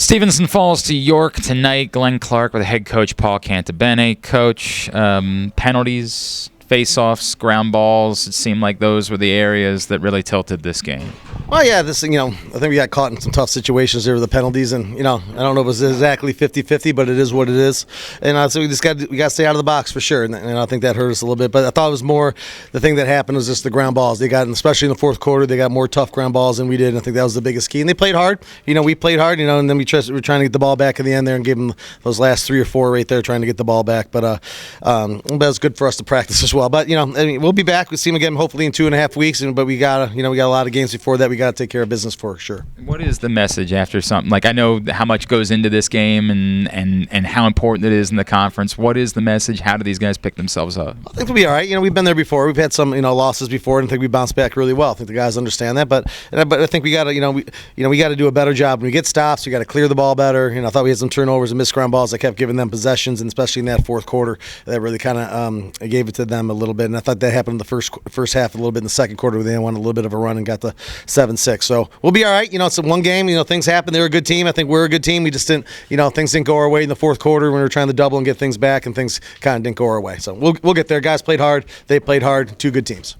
Stevenson falls to York tonight. Glenn Clark with head coach Paul Cantabene. Coach, penalties, face-offs, ground balls. It seemed like those were the areas that really tilted this game. Well, yeah, I think we got caught in some tough situations there with the penalties, and I don't know if it was exactly 50-50, but it is what it is. And so we got to stay out of the box for sure, and I think that hurt us a little bit. But I thought it was more the thing that happened was just the ground balls. They got, especially in the fourth quarter, they got more tough ground balls than we did. And I think that was the biggest key. And they played hard. We played hard. And then we were trying to get the ball back in the end there and give them those last 3 or 4 right there, trying to get the ball back. But that was good for us to practice as well. But we'll be back. We'll see them again hopefully in 2.5 weeks. But we got a lot of games before that. We got to take care of business for sure. What is the message after something like, I know how much goes into this game and how important it is in the conference? What is the message? How do these guys pick themselves up? I think we'll be all right. We've been there before. We've had some losses before, and I think we bounced back really well. I think the guys understand that. But I think we got to we got to do a better job when we get stops. We got to clear the ball better. I thought we had some turnovers and missed ground balls. I kept giving them possessions, and especially in that fourth quarter, that really kind of gave it to them a little bit. And I thought that happened in the first half, a little bit in the second quarter, where they won a little bit of a run and got the 7-6. So we'll be all right. It's one game. Things happen. They're a good team. I think we're a good team. We just didn't, things didn't go our way in the fourth quarter when we were trying to double and get things back, and things kind of didn't go our way. So we'll get there. Guys played hard. They played hard. 2 good teams.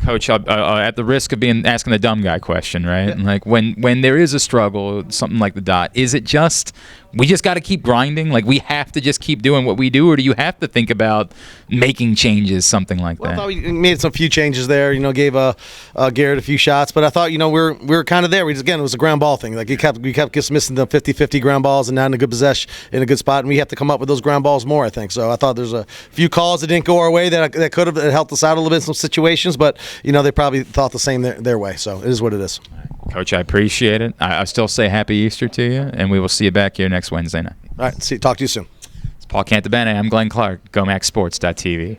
Coach, at the risk of asking the dumb guy question, right? Yeah. Like when there is a struggle, something like the dot, is it just we just got to keep grinding? Like we have to just keep doing what we do, or do you have to think about making changes, something like that? I thought we made some few changes there. Gave Garrett a few shots, but I thought we were kind of there. We just, again, it was a ground ball thing. Like we kept just missing the 50-50 ground balls and not in a good possession in a good spot, and we have to come up with those ground balls more, I think. So I thought there's a few calls that didn't go our way that could have helped us out a little bit in some situations, but they probably thought the same their way. So it is what it is. Coach, I appreciate it. I still say Happy Easter to you, and we will see you back here next Wednesday night. All right. Talk to you soon. It's Paul Cantabene. I'm Glenn Clark. GoMaxSports.tv.